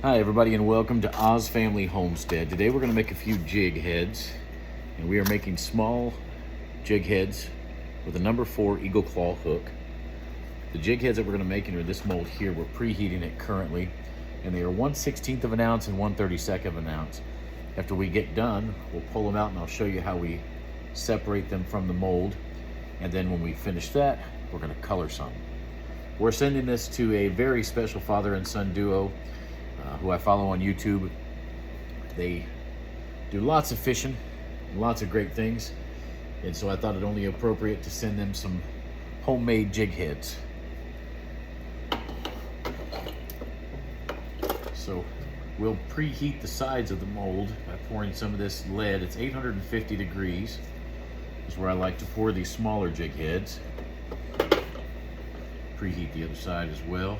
Hi everybody and welcome to Oz Family Homestead. Today we're going to make a few jig heads, and we are making small jig heads with a number 4 eagle claw hook. The jig heads that we're going to make are this mold here. We're preheating it currently, and they are 1/16 of an ounce and 1/32 of an ounce. After we get done, we'll pull them out and I'll show you how we separate them from the mold, and then when we finish that, we're going to color some. We're sending this to a very special father and son duo who I follow on YouTube. They do lots of fishing, lots of great things, and so I thought it only appropriate to send them some homemade jig heads. So we'll preheat the sides of the mold by pouring some of this lead. It's 850 degrees is where I like to pour these smaller jig heads. Preheat the other side as well.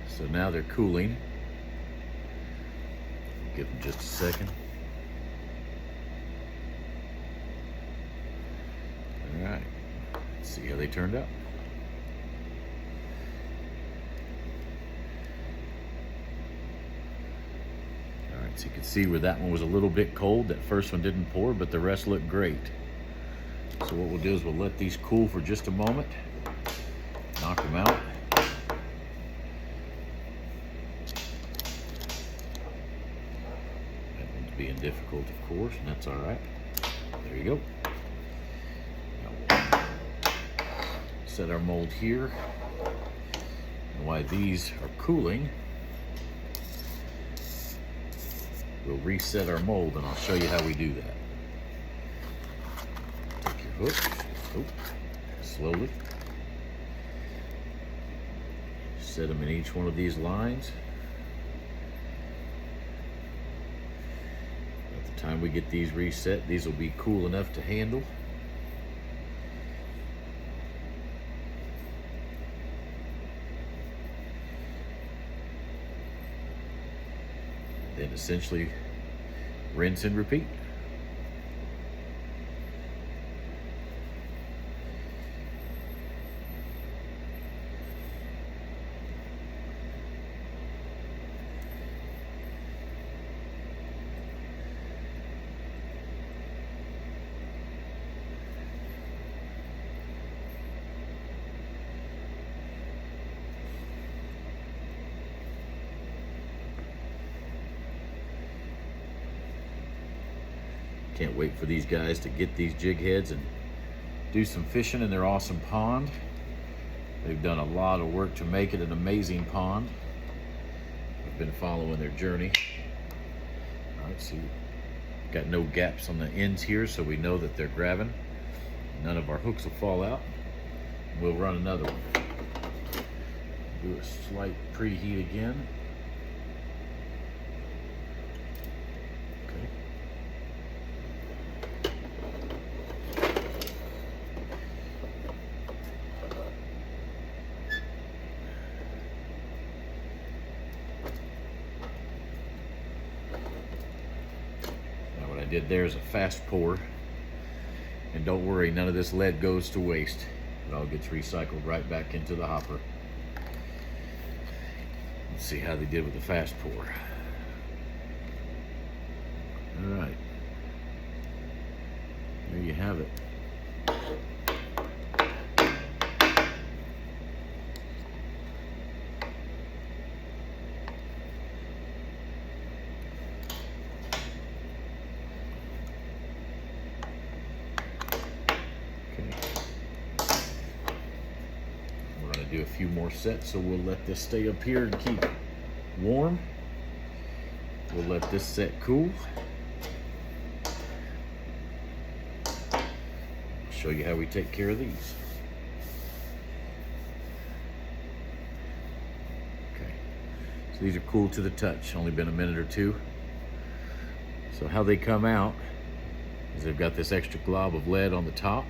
So now they're cooling. Give them just a second. All right, let's see how they turned out. All right, so you can see where that one was a little bit cold. That first one didn't pour, but the rest looked great. So what we'll do is we'll let these cool for just a moment, knock them out. Being difficult, of course, and that's all right. There you go. Now we'll set our mold here. And while these are cooling, we'll reset our mold, and I'll show you how we do that. Take your hook, slowly. Set them in each one of these lines. Time we get these reset, these will be cool enough to handle. Then essentially rinse and repeat. Can't wait for these guys to get these jig heads and do some fishing in their awesome pond. They've done a lot of work to make it an amazing pond. I've been following their journey. All right, see, got no gaps on the ends here, so we know that they're grabbing. None of our hooks will fall out. We'll run another one. Do a slight preheat again. Did there is a fast pour, and don't worry, none of this lead goes to waste. It all gets recycled right back into the hopper. Let's see how they did with the fast pour. All right, there you have it. Do a few more sets, so we'll let this stay up here and keep warm. We'll let this set cool. I'll show you how we take care of these. Okay, so these are cool to the touch. Only been a minute or two. So how they come out is they've got this extra glob of lead on the top.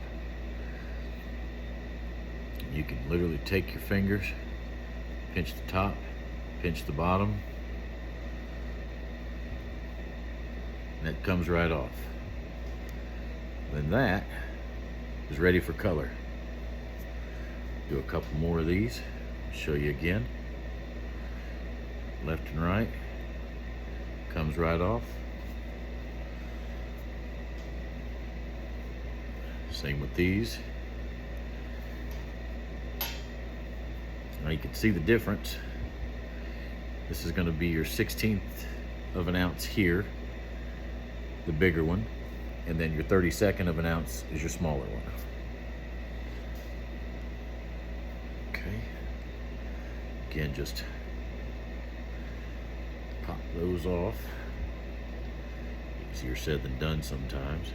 You can literally take your fingers, pinch the top, pinch the bottom, and it comes right off. Then that is ready for color. Do a couple more of these, show you again. Left and right, comes right off. Same with these. Now you can see the difference. This is going to be your 1/16 of an ounce here, the bigger one, and then your 32nd of an ounce is your smaller one. Okay. Again, just pop those off. Easier said than done sometimes.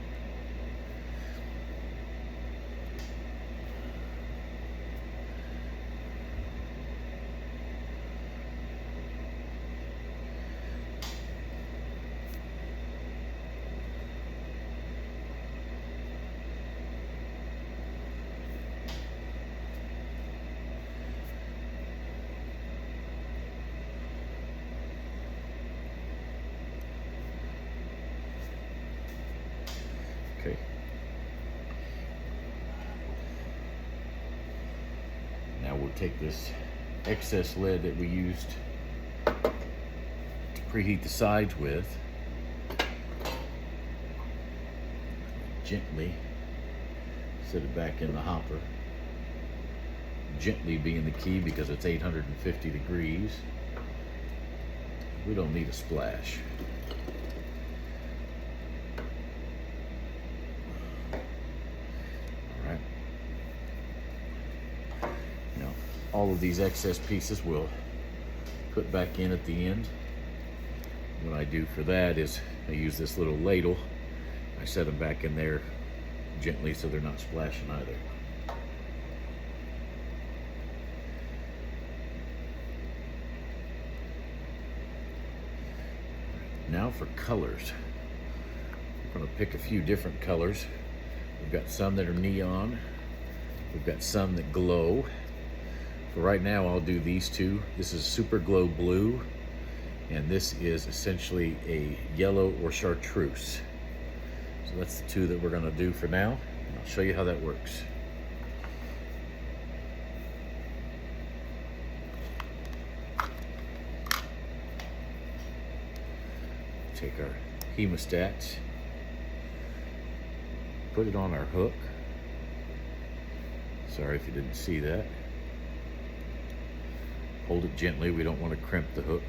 Okay. Now we'll take this excess lead that we used to preheat the sides with, gently set it back in the hopper. Gently being the key because it's 850 degrees. We don't need a splash. All of these excess pieces we'll put back in at the end. What I do for that is I use this little ladle. I set them back in there gently so they're not splashing either. Now for colors. I'm going to pick a few different colors. We've got some that are neon. We've got some that glow. For right now, I'll do these two. This is Super Glow Blue, and this is essentially a yellow or chartreuse. So that's the two that we're gonna do for now, and I'll show you how that works. Take our hemostats, put it on our hook. Sorry if you didn't see that. Hold it gently, we don't want to crimp the hook.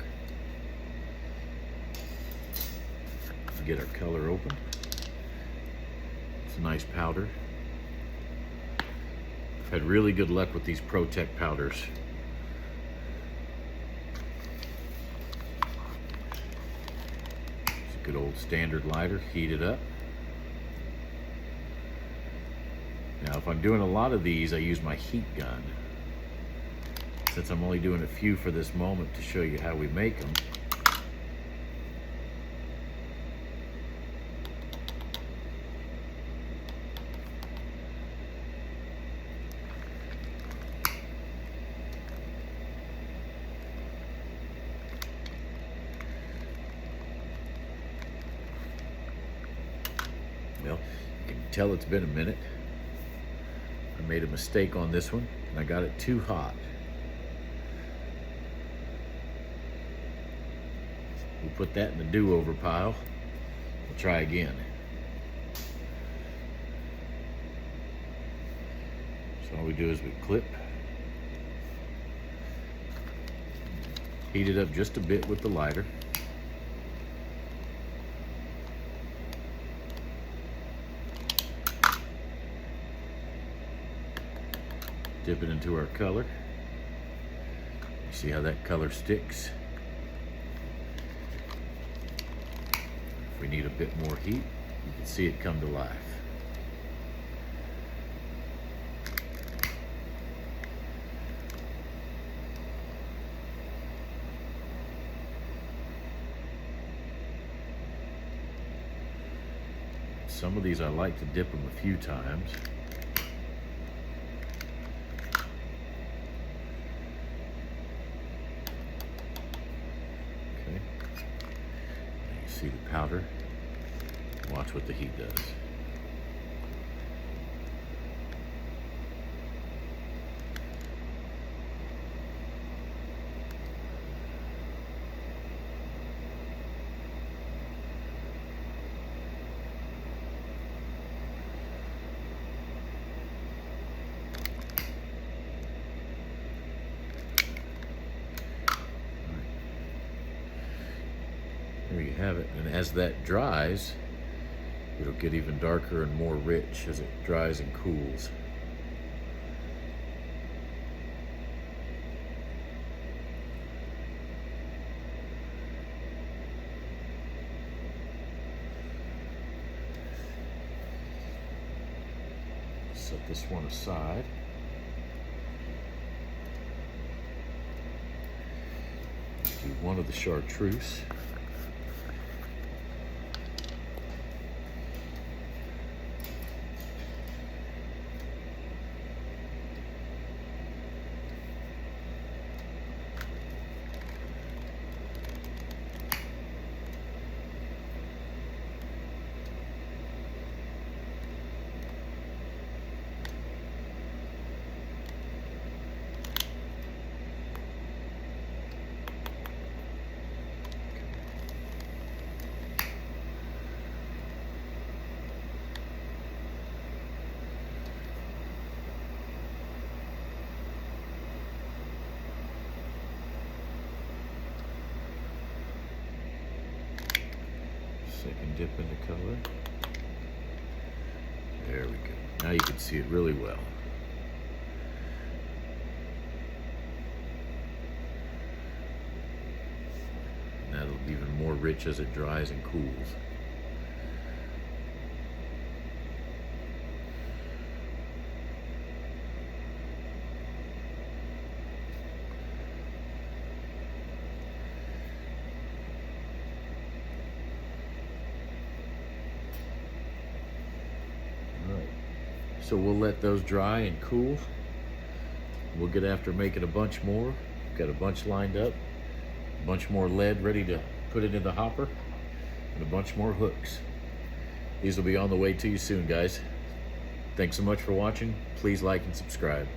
Get our color open. It's a nice powder. I've had really good luck with these ProTech powders. It's a good old standard lighter, heat it up. Now if I'm doing a lot of these, I use my heat gun. Since I'm only doing a few for this moment to show you how we make them. Well, you can tell it's been a minute. I made a mistake on this one and I got it too hot. We'll put that in the do-over pile. We'll try again. So all we do is we clip, heat it up just a bit with the lighter. Dip it into our color. You see how that color sticks? If we need a bit more heat, you can see it come to life. Some of these I like to dip them a few times. Okay. You see the powder. Watch what the heat does. There you have it. And as that dries, it'll get even darker and more rich as it dries and cools. Set this one aside. Do one of the chartreuse. Second dip into color. There we go. Now you can see it really well. And that'll be even more rich as it dries and cools. So we'll let those dry and cool. We'll get after making a bunch more. Got a bunch lined up, a bunch more lead ready to put it in the hopper, and a bunch more hooks. These will be on the way to you soon, guys. Thanks so much for watching. Please like and subscribe.